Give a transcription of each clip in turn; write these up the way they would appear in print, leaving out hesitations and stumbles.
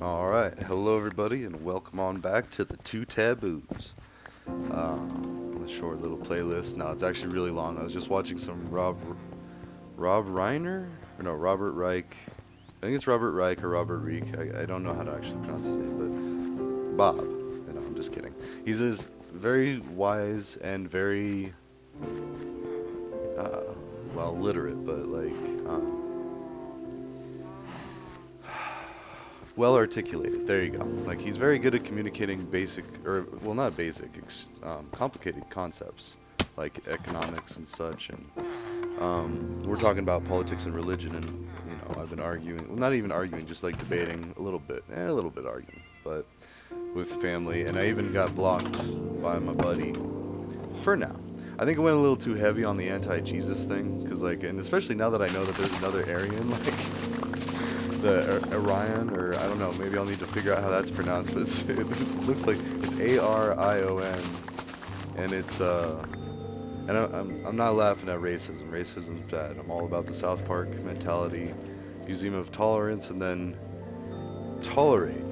Alright, hello everybody, and welcome on back to the Two Taboos. A short little playlist. No, it's actually really long. I was just watching some Rob Reiner? Or no, Robert Reich. I think it's Robert Reich or Robert Reich. I don't know how to actually pronounce his name, but Bob. No, I'm just kidding. He's this very wise and very, uh, well, literate, but well articulated. There you go. Like he's very good at communicating basic, or well, not basic, complicated concepts like economics and such. And we're talking about politics and religion, and I've been arguing, well, not even arguing, just like debating a little bit arguing, but with family. And I even got blocked by my buddy for now. I think it went a little too heavy on the anti-Jesus thing, cause like, and especially now that I know that there's another Aryan, like the Orion, or I don't know, maybe I'll need to figure out how that's pronounced, but it looks like it's Arion, and I'm not laughing at racism. Racism's bad. I'm all about the South Park mentality, museum of tolerance, and then tolerate,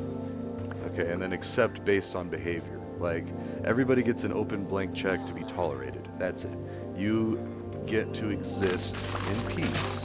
okay, and then accept based on behavior. Like everybody gets an open blank check to be tolerated. That's it. You get to exist in peace.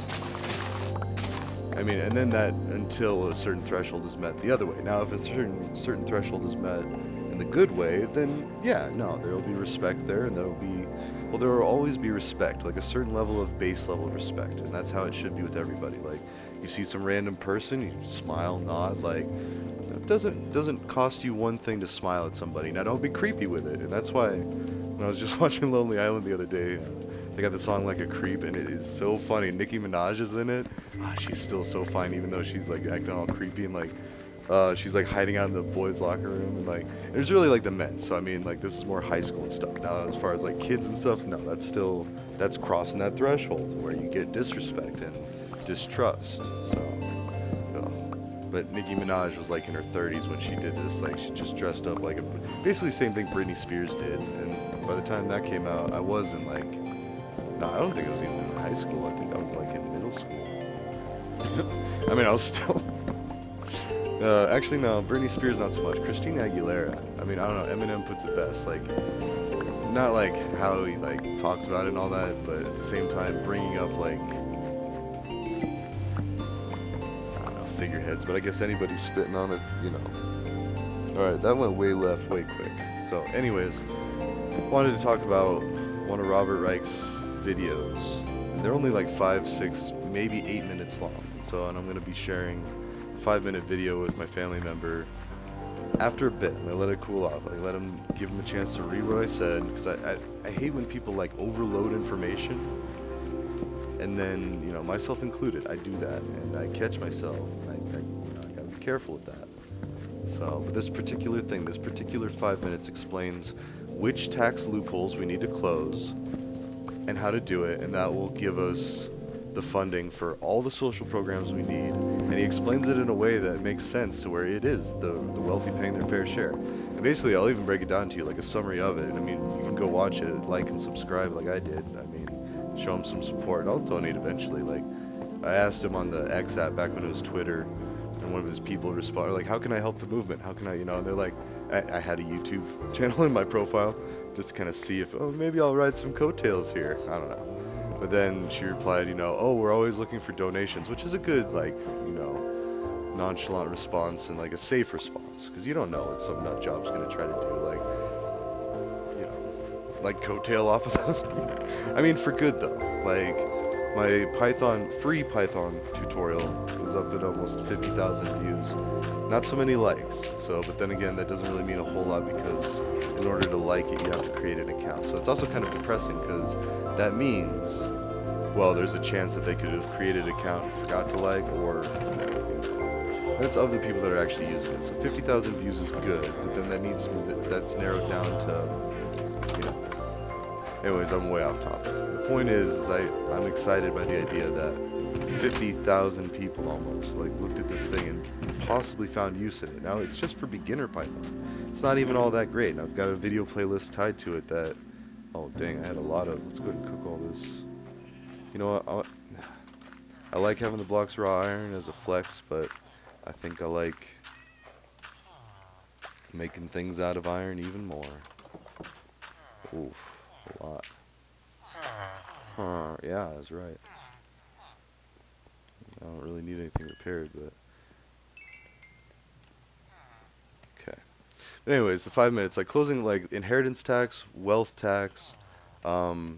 I mean, and then that until a certain threshold is met the other way. Now, if a certain threshold is met in the good way, then yeah, no, there will be respect there, and there will always be respect, like a certain level of base level respect, and that's how it should be with everybody. Like, you see some random person, you smile, nod, like it doesn't cost you one thing to smile at somebody. Now, don't be creepy with it, and that's why when I was just watching Lonely Island the other day. They got the song Like a Creep, and it is so funny. Nicki Minaj is in it. She's still so fine, even though she's like acting all creepy and like she's like hiding out in the boys' locker room, and like it's really like the men. So I mean, like this is more high school and stuff. Now, as far as like kids and stuff, no, that's crossing that threshold where you get disrespect and distrust. So, but Nicki Minaj was like in her 30s when she did this. Like she just dressed up like basically the same thing Britney Spears did. And by the time that came out, I was in like no, I don't think I was even in high school. I think I was like in middle school. I mean, I was still. Actually, no. Britney Spears, not so much. Christina Aguilera. I mean, I don't know. Eminem puts it best. Like, not like how he like talks about it and all that, but at the same time, bringing up like I don't know figureheads. But I guess anybody's spitting on it, you know. All right, that went way left, way quick. So, anyways, wanted to talk about one of Robert Reich's videos. They're only like 5, 6, maybe 8 minutes long. So, and I'm going to be sharing a 5-minute video with my family member after a bit. I'm going to let it cool off. Like, give him a chance to read what I said. Because I hate when people like overload information. And then, myself included, I do that. And I catch myself. I got to be careful with that. So, but this particular 5 minutes explains which tax loopholes we need to close and how to do it, and that will give us the funding for all the social programs we need. And he explains it in a way that makes sense to where it is the wealthy paying their fair share. And basically, I'll even break it down to you, like a summary of it. I mean, you can go watch it, like and subscribe like I did. I mean, show him some support. I'll donate eventually. Like, I asked him on the X app back when it was Twitter, and one of his people responded, like, how can I help the movement? How can I, and they're like, I had a YouTube channel in my profile just to kind of see if, oh, maybe I'll ride some coattails here. I don't know. But then she replied, oh, we're always looking for donations, which is a good, like, nonchalant response and, like, a safe response. Because you don't know what some nut job's going to try to do. Like coattail off of those people. I mean, for good, though. Like, my free Python tutorial is up at almost 50,000 views. Not so many likes. So, but then again, that doesn't really mean a whole lot because in order to like it, you have to create an account. So it's also kind of depressing because that means, well, there's a chance that they could have created an account and forgot to like, or that's of the people that are actually using it. So 50,000 views is good, but then that's narrowed down to, anyways, I'm way off topic. The point is I'm excited by the idea that 50,000 people almost like looked at this thing and possibly found use in it. Now it's just for beginner Python. It's not even all that great. And I've got a video playlist tied to it that, oh dang, I had a lot of. Let's go ahead and cook all this. You know what? I like having the blocks raw iron as a flex, but I think I like Making things out of iron even more. Oof, a lot. Huh, yeah, that's right. I don't really need anything repaired, but... Okay. But anyways, the 5 minutes, like closing, like inheritance tax, wealth tax,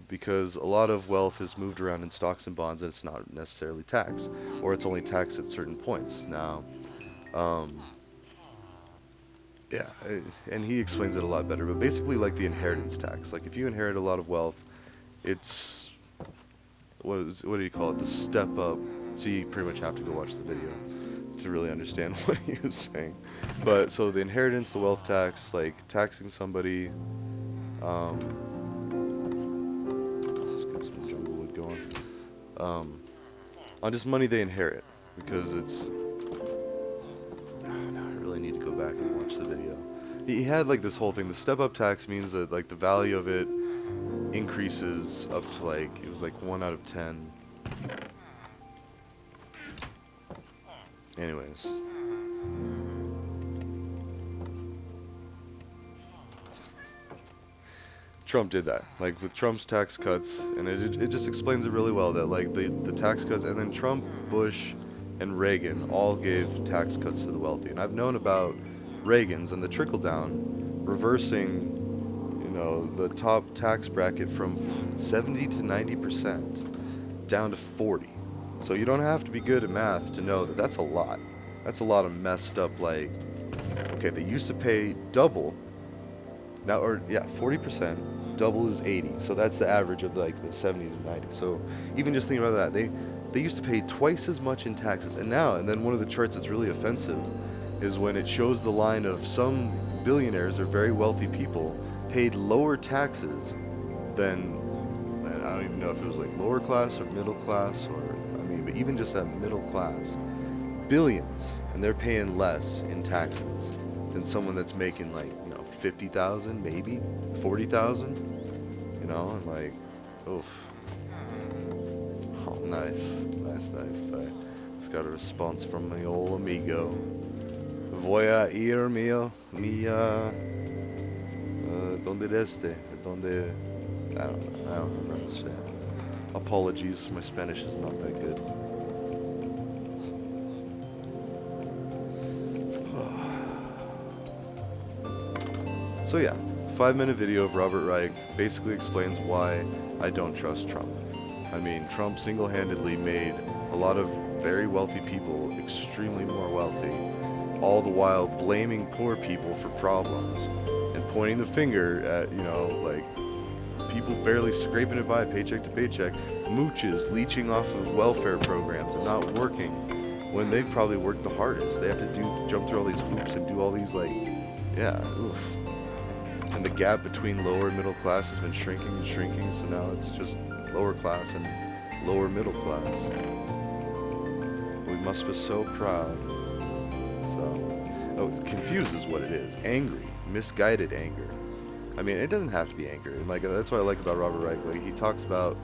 because a lot of wealth is moved around in stocks and bonds and it's not necessarily taxed, or it's only taxed at certain points. Now, um, yeah, and he explains it a lot better, but basically like the inheritance tax. Like if you inherit a lot of wealth, it's, what do you call it? The step up. So you pretty much have to go watch the video to really understand what he was saying. But so the inheritance, the wealth tax, like taxing somebody, let's get some jungle wood going, on just money they inherit, because it's, no, I really need to go back and watch the video. He had like this whole thing. The step up tax means that like the value of it increases up to like, it was like 1 out of 10. Anyways. Trump did that. Like with Trump's tax cuts, and it just explains it really well that like the tax cuts, and then Trump, Bush, and Reagan all gave tax cuts to the wealthy. And I've known about Reagan's and the trickle down, reversing, the top tax bracket from 70 to 90% down to 40. So you don't have to be good at math to know that that's a lot. That's a lot of messed up, like, okay, they used to pay double. Now, or yeah, 40%, double is 80. So that's the average of like the 70 to 90. So even just thinking about that, they used to pay twice as much in taxes. And now, and then one of the charts that's really offensive is when it shows the line of some billionaires or very wealthy people paid lower taxes than, and I don't even know if it was like lower class or middle class, or, I mean, but even just that middle class, billions, and they're paying less in taxes than someone that's making like, 50,000, maybe 40,000, and like, oof. Oh, nice. I just got a response from my old amigo. Voy a ir donde este, donde, I don't know how to say it. Apologies, my Spanish is not that good. So yeah, 5-minute video of Robert Reich basically explains why I don't trust Trump. I mean, Trump single-handedly made a lot of very wealthy people extremely more wealthy, all the while blaming poor people for problems and pointing the finger at, like people barely scraping it by paycheck to paycheck, mooches leeching off of welfare programs and not working when they probably work the hardest. They have to jump through all these hoops and do all these, like, yeah, oof. And the gap between lower and middle class has been shrinking and shrinking, so now it's just lower class and lower middle class. We must be so proud. So, confused is what it is. Angry, misguided anger. I mean, it doesn't have to be anger. And like, that's what I like about Robert Reich. Like, he talks about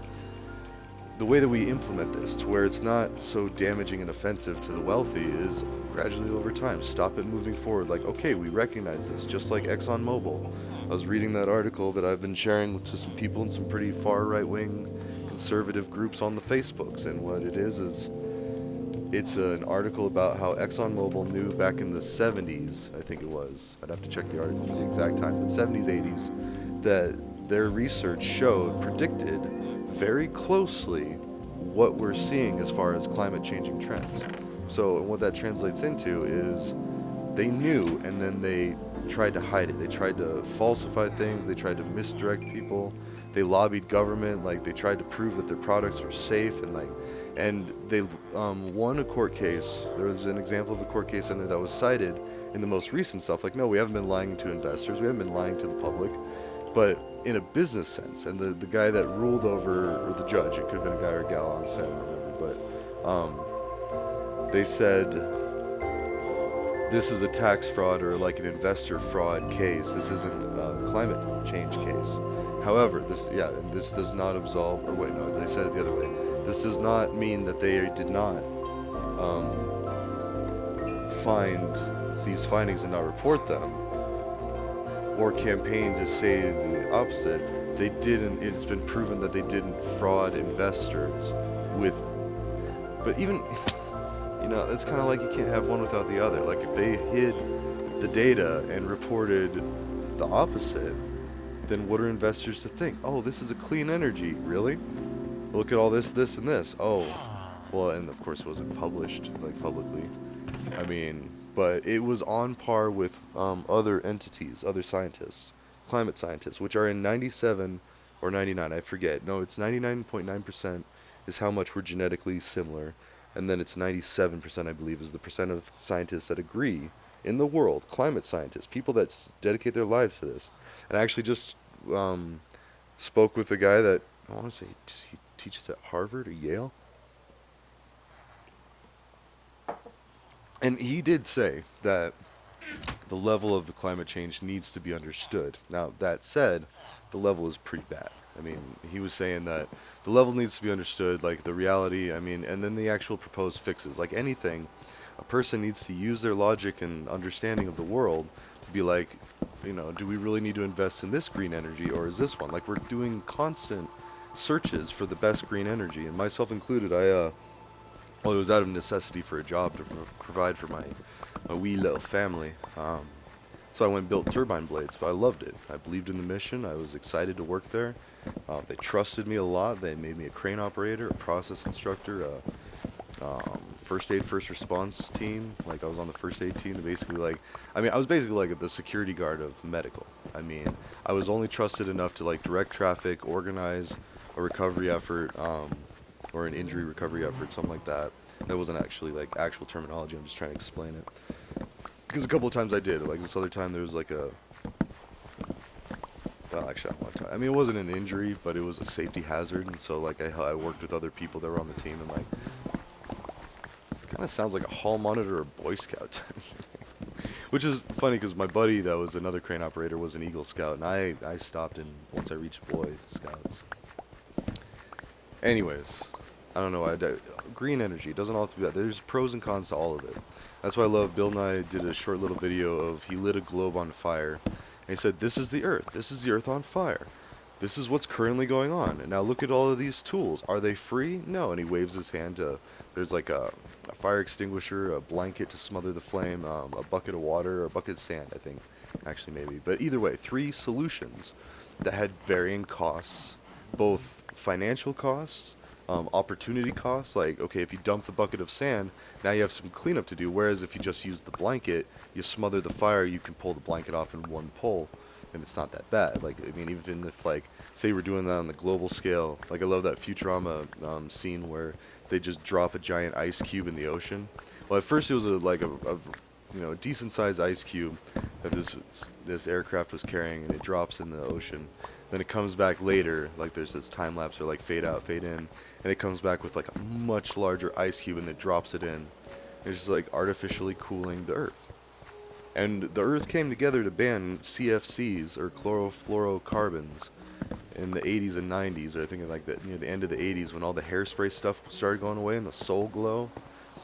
the way that we implement this to where it's not so damaging and offensive to the wealthy is gradually over time. Stop it moving forward. Like, okay, we recognize this, just like ExxonMobil. I was reading that article that I've been sharing to some people in some pretty far right-wing conservative groups on the Facebooks, and what it is it's an article about how ExxonMobil knew back in the 70s, I think it was, I'd have to check the article for the exact time, but 70s, 80s, that their research predicted very closely what we're seeing as far as climate changing trends. So, and what that translates into is they knew, and then they tried to hide it. They tried to falsify things. They tried to misdirect people. They lobbied government. Like, they tried to prove that their products were safe, and they won a court case. There was an example of a court case in there that was cited in the most recent stuff. Like, no, we haven't been lying to investors. We haven't been lying to the public. But in a business sense, and the guy that ruled over, or the judge, it could have been a guy or a gal, honestly, I don't remember, but they said this is a tax fraud or like an investor fraud case. This isn't a climate change case. However, this does not absolve, or wait, no, they said it the other way. This does not mean that they did not find these findings and not report them. or campaigned to say the opposite, they didn't. It's been proven that they didn't fraud investors with. But even, it's kind of like you can't have one without the other. Like if they hid the data and reported the opposite, then what are investors to think? Oh, this is a clean energy, really? Look at all this, this, and this. Oh, well, and of course it wasn't published like publicly. I mean, but it was on par with other entities, other scientists, climate scientists, which are in 97 or 99, I forget. No, it's 99.9% is how much we're genetically similar, and then it's 97%, I believe, is the percent of scientists that agree in the world, climate scientists, people that dedicate their lives to this. And I actually just um, spoke with a guy that I want to say he teaches at Harvard or Yale, and he did say that the level of the climate change needs to be understood. Now, that said, the level is pretty bad. I mean, he was saying that the level needs to be understood, like the reality, I mean, and then the actual proposed fixes. Like anything, a person needs to use their logic and understanding of the world to be like, do we really need to invest in this green energy or is this one? Like we're doing constant searches for the best green energy, and myself included, well, it was out of necessity for a job to provide for my wee little family. So I went and built turbine blades, but I loved it. I believed in the mission. I was excited to work there. They trusted me a lot. They made me a crane operator, a process instructor, first aid, first response team. Like I was on the first aid team to basically I was basically like the security guard of medical. I mean, I was only trusted enough to like direct traffic, organize a recovery effort, or an injury recovery effort, something like that. That wasn't actually like actual terminology. I'm just trying to explain it. Because a couple of times I did. Like this other time there was like a. Well, actually, I don't want to. I mean, it wasn't an injury, but it was a safety hazard, and so like I worked with other people that were on the team, and like kind of sounds like a hall monitor or Boy Scout. Which is funny because my buddy that was another crane operator was an Eagle Scout, and I stopped in once I reached Boy Scouts. Anyways, I don't know. Green energy doesn't all have to be bad. There's pros and cons to all of it. That's why I love. Bill Nye did a short little video of he lit a globe on fire, and he said, "This is the Earth. This is the Earth on fire. This is what's currently going on. And now look at all of these tools. Are they free? No." And he waves his hand to. There's like a fire extinguisher, a blanket to smother the flame, a bucket of water, or a bucket of sand, I think, actually maybe. But either way, three solutions that had varying costs, both financial costs, opportunity costs. Like, okay, if you dump the bucket of sand, now you have some cleanup to do. Whereas if you just use the blanket, you smother the fire, you can pull the blanket off in one pull, and it's not that bad. Like, I mean, even if, like, say we're doing that on the global scale, like, I love that Futurama scene where they just drop a giant ice cube in the ocean. Well, at first it was a decent sized ice cube that this aircraft was carrying, and it drops in the ocean. Then it comes back later, like there's this time lapse or like fade out, fade in, and it comes back with like a much larger ice cube and it drops it in. It's just like artificially cooling the Earth. And the Earth came together to ban CFCs or chlorofluorocarbons in the 80s and 90s, or I think like that near the end of the 80s when all the hairspray stuff started going away and the Soul Glow.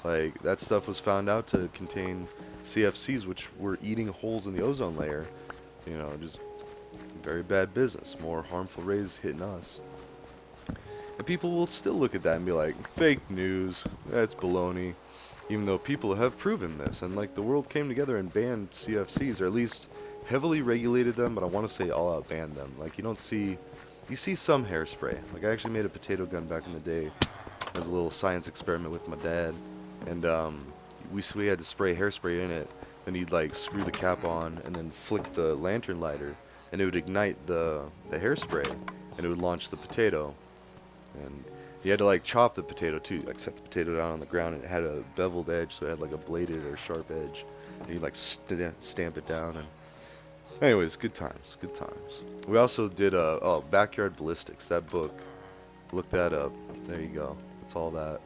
Like that stuff was found out to contain CFCs, which were eating holes in the ozone layer. Just very bad business. More harmful rays hitting us. And people will still look at that and be like, fake news, that's baloney. Even though people have proven this, and like the world came together and banned CFCs, or at least heavily regulated them, but I want to say all out banned them. Like you see some hairspray. Like I actually made a potato gun back in the day as a little science experiment with my dad, and we had to spray hairspray in it. Then you'd like screw the cap on and then flick the lantern lighter, and it would ignite the hairspray, and it would launch the potato. And you had to like chop the potato too, like set the potato down on the ground, and it had a beveled edge, so it had like a bladed or sharp edge. And you like stamp it down. And anyways, good times, good times. We also did Backyard Ballistics. That book, look that up. There you go. That's all that.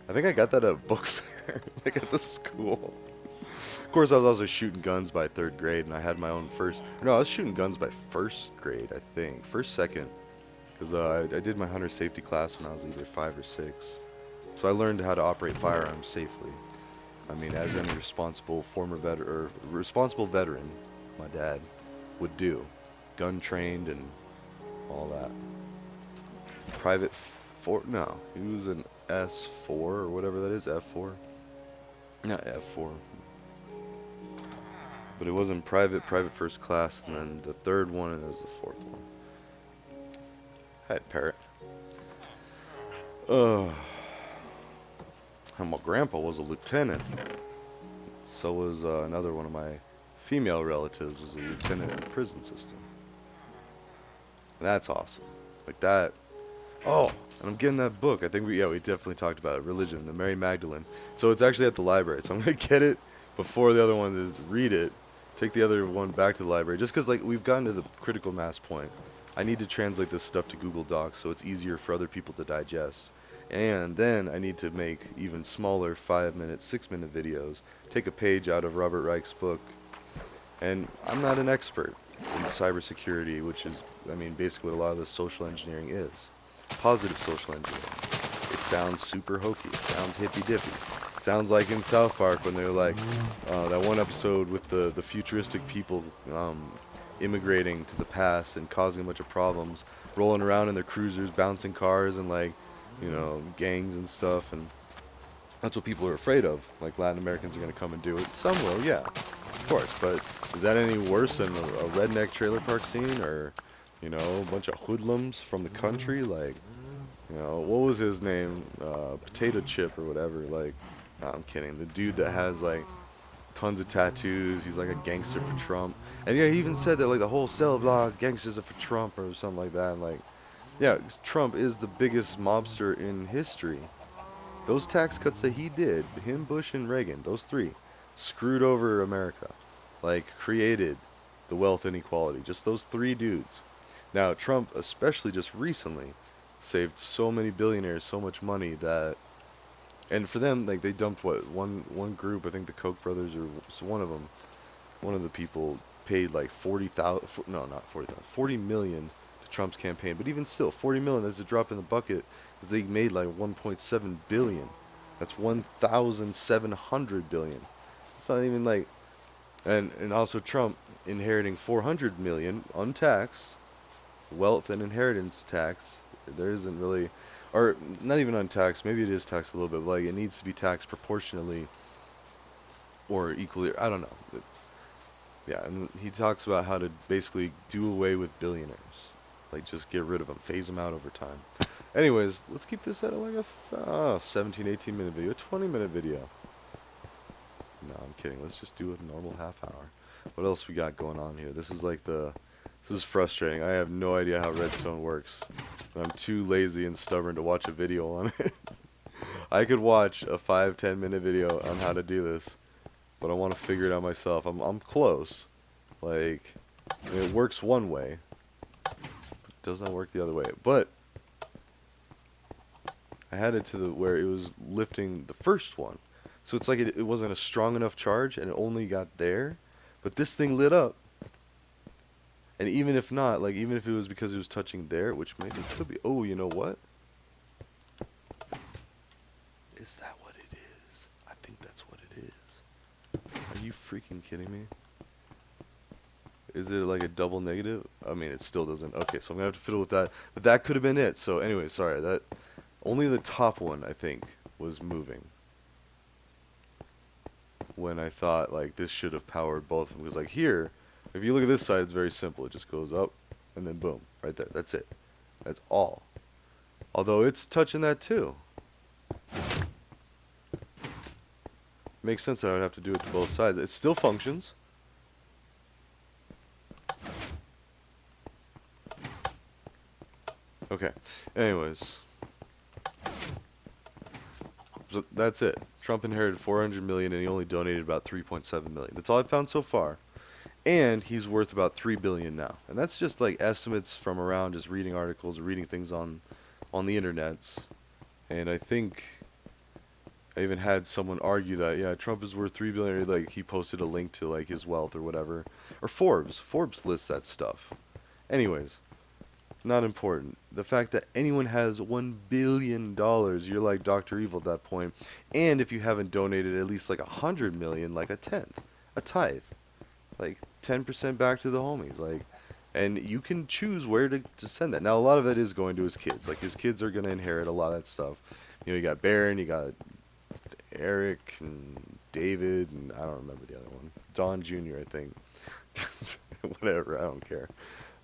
I think I got that at a book fair, like at the school. Of course, I was also shooting guns by third grade, and I had my own first. No, I was shooting guns by first grade, I think, first, second. Because I did my hunter safety class when I was either 5 or 6. So I learned how to operate firearms safely. I mean, as any responsible former veteran, or responsible veteran, my dad. would do. Gun trained and all that. Private four? No, he was an S4 or whatever that is. F4? Not F4. But it wasn't private first class, and then the third one, and it was the fourth one. Hi, parrot. Uh, my grandpa was a lieutenant. So was another one of my female relatives was a lieutenant in the prison system. And that's awesome. Like that. Oh, and I'm getting that book. I think we definitely talked about it. Religion, the Mary Magdalene. So it's actually at the library. So I'm gonna get it before the other one is read it. Take the other one back to the library. Just because like we've gotten to the critical mass point. I need to translate this stuff to Google Docs so it's easier for other people to digest. And then I need to make even smaller 5-minute, 6-minute videos. Take a page out of Robert Reich's book. And I'm not an expert in cybersecurity, which is, I mean, basically what a lot of this social engineering is. Positive social engineering. It sounds super hokey. It sounds hippy-dippy. It sounds like in South Park when they were like, that one episode with the futuristic people immigrating to the past and causing a bunch of problems, rolling around in their cruisers, bouncing cars, and like, gangs and stuff. And that's what people are afraid of. Like Latin Americans are going to come and do it. Some will, yeah, of course. But is that any worse than a redneck trailer park scene or, a bunch of hoodlums from the country? Like, what was his name? Potato Chip or whatever. Like, nah, I'm kidding. The dude that has like tons of tattoos. He's like a gangster for Trump. And yeah, he even said that like the whole cell block gangsters are for Trump or something like that. And like, yeah, 'cause Trump is the biggest mobster in history. Those tax cuts that he did, him, Bush, and Reagan, those three, screwed over America. Like, created the wealth inequality. Just those three dudes. Now, Trump, especially just recently, saved so many billionaires so much money that, and for them, like, they dumped what, one group, I think the Koch brothers, or one of them, one of the people paid like 40,000, no, not 40,000, 40 million to Trump's campaign. But even still, 40 million is a drop in the bucket because they made like 1.7 billion. That's 1,700 billion. It's not even like, and also Trump inheriting 400 million untaxed wealth and inheritance tax. There isn't really, or not even untaxed. Maybe it is taxed a little bit, but like it needs to be taxed proportionally or equally. I don't know. Yeah, and he talks about how to basically do away with billionaires. Like, just get rid of them, phase them out over time. Anyways, let's keep this at like a 17, 18-minute video, 20-minute video. No, I'm kidding. Let's just do a normal half hour. What else we got going on here? This is frustrating. I have no idea how Redstone works. I'm too lazy and stubborn to watch a video on it. I could watch a 5-10 minute video on how to do this, but I want to figure it out myself. I'm close. Like, it works one way, but does not work the other way. But I had it to the where it was lifting the first one. So it's like it wasn't a strong enough charge and it only got there. But this thing lit up. And even if not, like even if it was because it was touching there, which maybe it could be. Oh, you know what? Is that what it is? I think that's what it is. Are you freaking kidding me? Is it like a double negative? I mean, it still doesn't. Okay, so I'm gonna have to fiddle with that. But that could have been it. So anyway, sorry. That only the top one I think was moving. When I thought like this should have powered both of them. Because like here, if you look at this side, it's very simple. It just goes up and then boom, right there. That's it. That's all. Although it's touching that too. Makes sense that I would have to do it to both sides. It still functions. Okay. Anyways. So that's it. Trump inherited 400 million and he only donated about 3.7 million. That's all I've found so far. And he's worth about 3 billion now. And that's just like estimates from around just reading articles, reading things on the internets. And I think I even had someone argue that yeah, Trump is worth 3 billion. Like he posted a link to like his wealth or whatever. Or Forbes. Forbes lists that stuff. Anyways, not important. The fact that anyone has $1 billion, you're like Dr. Evil at that point. And if you haven't donated at least like 100 million, like a tenth, a tithe, like 10% back to the homies, like, and you can choose where to send that. Now, a lot of it is going to his kids. Like, his kids are going to inherit a lot of that stuff. You know, you got Baron, you got Eric and David, and I don't remember the other one. Don Jr., I think. Whatever, I don't care.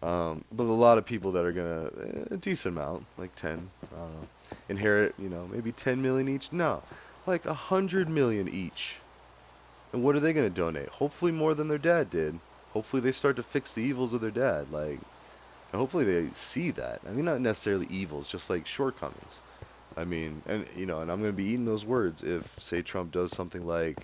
But a lot of people that are gonna, a decent amount, like 10, I don't know, inherit, you know, maybe 10 million each. No, like 100 million each. And what are they gonna donate? Hopefully more than their dad did. Hopefully they start to fix the evils of their dad. Like, and hopefully they see that. I mean, not necessarily evils, just like shortcomings. I mean, and you know, and I'm gonna be eating those words if, say, Trump does something like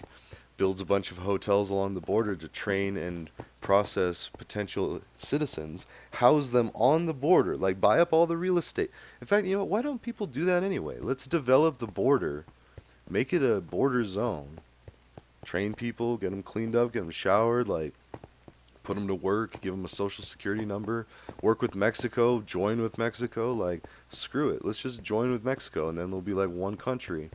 builds a bunch of hotels along the border to train and process potential citizens, house them on the border, like buy up all the real estate. In fact, you know, why don't people do that anyway? Let's develop the border, make it a border zone, train people, get them cleaned up, get them showered, like put them to work, give them a social security number, work with Mexico, join with Mexico, like screw it. Let's just join with Mexico and then they'll be like one country.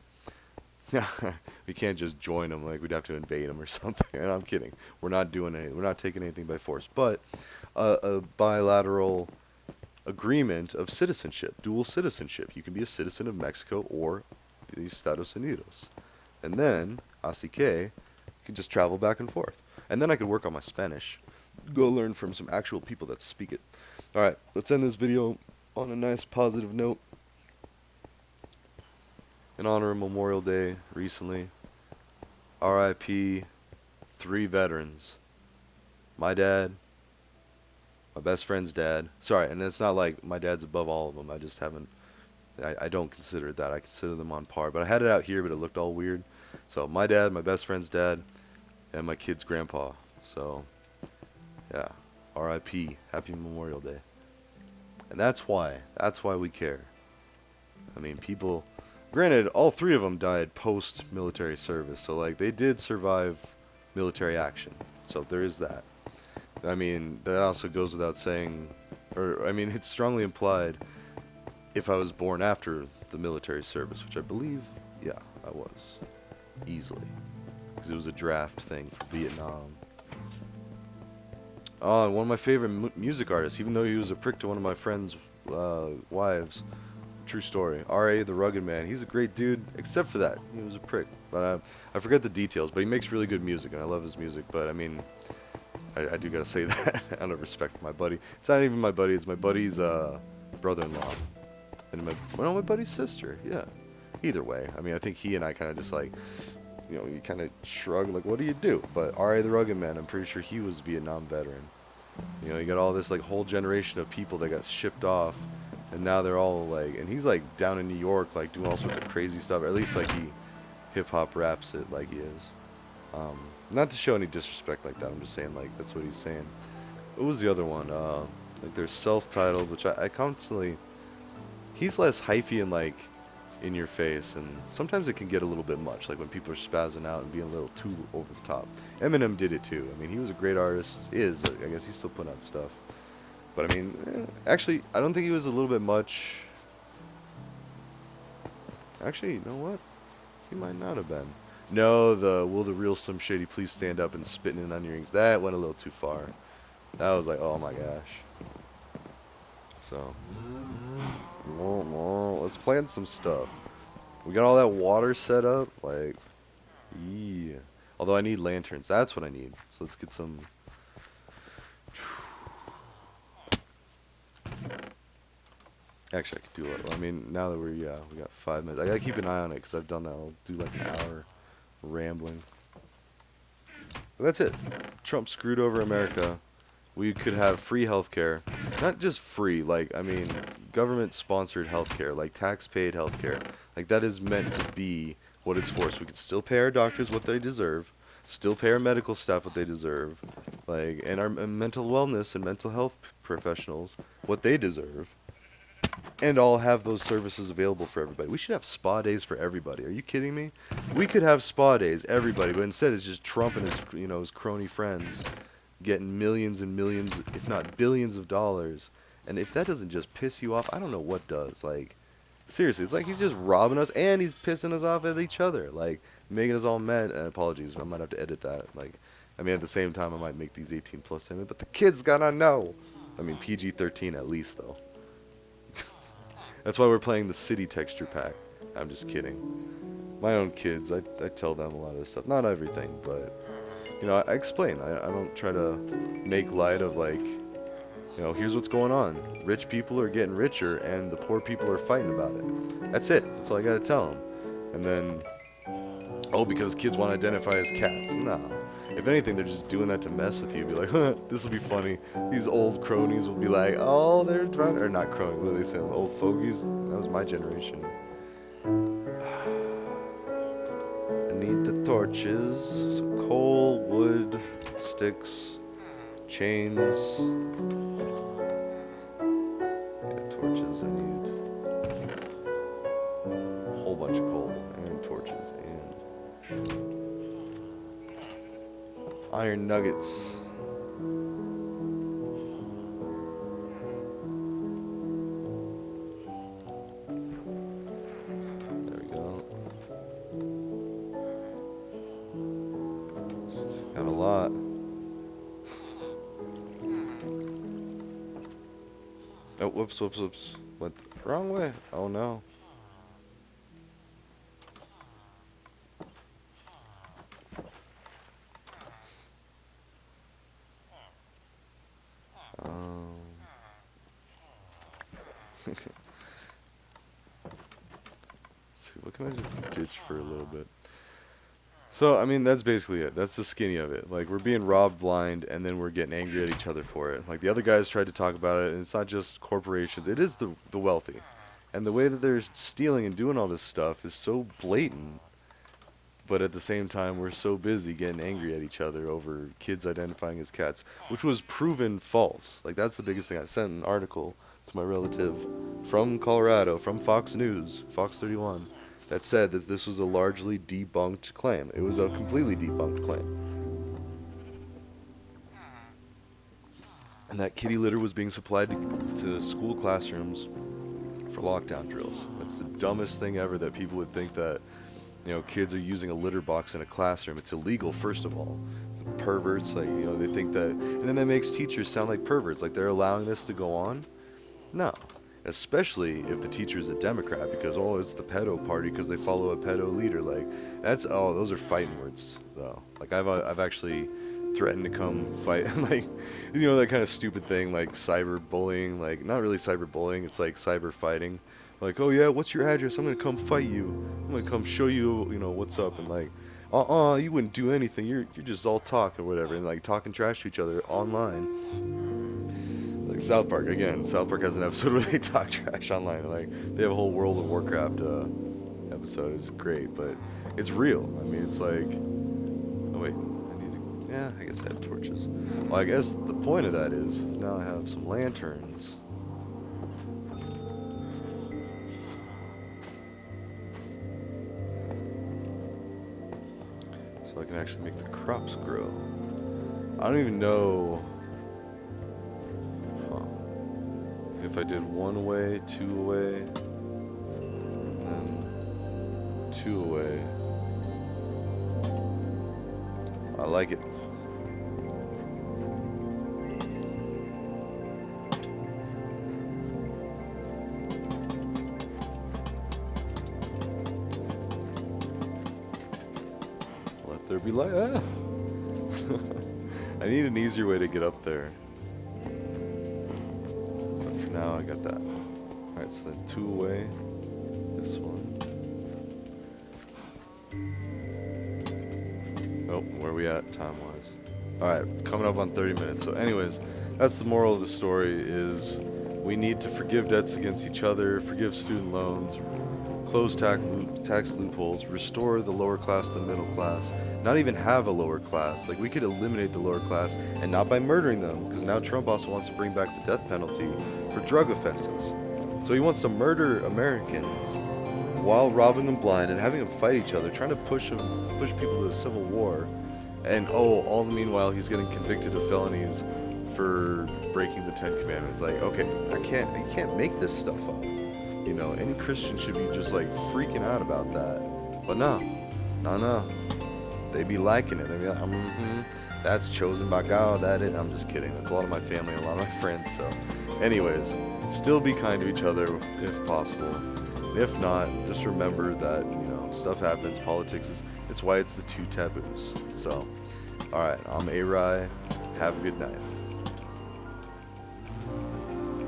We can't just join them. Like we'd have to invade them or something. And I'm kidding. We're not doing anything. We're not taking anything by force. But a bilateral agreement of citizenship, dual citizenship. You can be a citizen of Mexico or the Estados Unidos, and then así que you can just travel back and forth. And then I could work on my Spanish. Go learn from some actual people that speak it. All right, let's end this video on a nice positive note. In honor of Memorial Day recently, RIP 3 veterans. My dad, my best friend's dad. Sorry, and it's not like my dad's above all of them. I just haven't. I don't consider it that. I consider them on par. But I had it out here, but it looked all weird. So my dad, my best friend's dad, and my kid's grandpa. So yeah, R.I.P. Happy Memorial Day. And that's why. That's why we care. I mean, people. Granted, all 3 of them died post-military service, so like they did survive military action. So there is that. I mean, that also goes without saying, or I mean, it's strongly implied if I was born after the military service, which I believe, yeah, I was. Easily. Because it was a draft thing for Vietnam. Oh, and one of my favorite music artists, even though he was a prick to one of my friend's wives. True story. R.A. the Rugged Man. He's a great dude, except for that. He was a prick. But I forget the details, but he makes really good music, and I love his music. But, I mean, I do gotta say that out of respect for my buddy. It's not even my buddy, it's my buddy's brother-in-law. And my buddy's sister, yeah. Either way, I mean, I think he and I kind of just like, you know, you kind of shrug, like, what do you do? But R.A. the Rugged Man, I'm pretty sure he was a Vietnam veteran. You know, you got all this, like, whole generation of people that got shipped off, and now they're all, like, and he's, like, down in New York, like, doing all sorts of crazy stuff, or at least, like, he hip-hop raps it like he is. Not to show any disrespect like that, I'm just saying, like, that's what he's saying. What was the other one? Like, there's self-titled, which I constantly, he's less hyphy and, like, in your face, and sometimes it can get a little bit much, like when people are spazzing out and being a little too over the top. Eminem did it too. I mean, he was a great artist, I guess he's still putting out stuff. But I mean, actually, I don't think he was a little bit much. Actually, you know what? He might not have been. No, the will the real Slim Shady please stand up and spitting in onion rings. That went a little too far. That was like, oh my gosh. So, let's plant some stuff. We got all that water set up, like, yeah. Although I need lanterns. That's what I need. So let's get some. Actually, I could do it. I mean, now that yeah, we got 5 minutes. I gotta keep an eye on it because I've done that. I'll do like an hour rambling. But that's it. Trump screwed over America. We could have free healthcare. Not just free, like, I mean, government-sponsored healthcare, like tax-paid healthcare. Like, that is meant to be what it's for. So we can still pay our doctors what they deserve, still pay our medical staff what they deserve, like, and our mental wellness and mental health professionals what they deserve, and all have those services available for everybody. We should have spa days for everybody. Are you kidding me? We could have spa days, everybody, but instead it's just Trump and his, you know, his crony friends getting millions and millions, if not billions of dollars. And if that doesn't just piss you off, I don't know what does. Like, seriously, it's like he's just robbing us and he's pissing us off at each other. Like, making us all mad. And apologies, I might have to edit that. Like, I mean, at the same time, I might make these 18 plus statement, but the kids gotta know. I mean, PG-13 at least, though. That's why we're playing the city texture pack. I'm just kidding. My own kids, I tell them a lot of this stuff. Not everything, but, you know, I explain. I don't try to make light of, like, you know, here's what's going on. Rich people are getting richer, and the poor people are fighting about it. That's it. That's all I gotta tell them. And then, oh, because kids want to identify as cats. No. If anything, they're just doing that to mess with you. Be like, huh, this will be funny. These old cronies will be like, oh, they're drunk. Or not cronies, what do they say? Old fogies? That was my generation. I need the torches. So coal, wood, sticks, chains. Yeah, torches. I need a whole bunch of coal and torches and iron nuggets. There we go. Got a lot. Oh, whoops, whoops, whoops. Went the wrong way. Oh no. Um. Let's see, what can I just ditch for a little bit? So, I mean, that's basically it. That's the skinny of it. Like, we're being robbed blind, and then we're getting angry at each other for it. Like, the other guys tried to talk about it, and it's not just corporations. It is the wealthy. And the way that they're stealing and doing all this stuff is so blatant. But at the same time, we're so busy getting angry at each other over kids identifying as cats, which was proven false. Like, that's the biggest thing. I sent an article to my relative from Colorado, from Fox News, Fox 31, that said that this was a largely debunked claim. It was a completely debunked claim. And that kitty litter was being supplied to school classrooms for lockdown drills. That's the dumbest thing ever, that people would think that, you know, kids are using a litter box in a classroom. It's illegal, first of all. The perverts, like, you know, they think that, and then that makes teachers sound like perverts, like they're allowing this to go on. No. Especially if the teacher is a Democrat, because, oh, it's the pedo party because they follow a pedo leader. Like, that's, oh, those are fighting words, though. Like, I've actually threatened to come fight, like, you know, that kind of stupid thing, like cyberbullying, like, not really cyberbullying, it's like cyber fighting. Like, oh yeah, what's your address? I'm gonna come fight you. I'm gonna come show you, you know, what's up, and like, you wouldn't do anything. You're just all talk or whatever, and like talking trash to each other online. Like South Park again. South Park has an episode where they talk trash online. Like, they have a whole World of Warcraft episode. It's great, but it's real. I mean, it's like, oh wait, I need to. Yeah, I guess I have torches. Well, I guess the point of that is now I have some lanterns. So I can actually make the crops grow. I don't even know. Huh. If I did one away, two away, then two away. I like it. Let there be light. Ah! I need an easier way to get up there. But for now, I got that. Alright, so then two away. This one. Oh, where are we at time-wise? Alright, coming up on 30 minutes. So anyways, that's the moral of the story, is we need to forgive debts against each other, forgive student loans, close tax loopholes, restore the lower class to the middle class, not even have a lower class. Like, we could eliminate the lower class, and not by murdering them, because now Trump also wants to bring back the death penalty for drug offenses. So he wants to murder Americans while robbing them blind and having them fight each other, trying to push people to a civil war. And oh, all the meanwhile, he's getting convicted of felonies for breaking the Ten Commandments. Like, okay, you can't make this stuff up. You know, any Christian should be just like freaking out about that. But no. They be liking it. They be like, That's chosen by God. That is. I'm just kidding. That's a lot of my family, a lot of my friends. So, anyways, still be kind to each other if possible. And if not, just remember that stuff happens. Politics is. It's why it's the two taboos. So, all right. I'm A-Rye. Have a good night.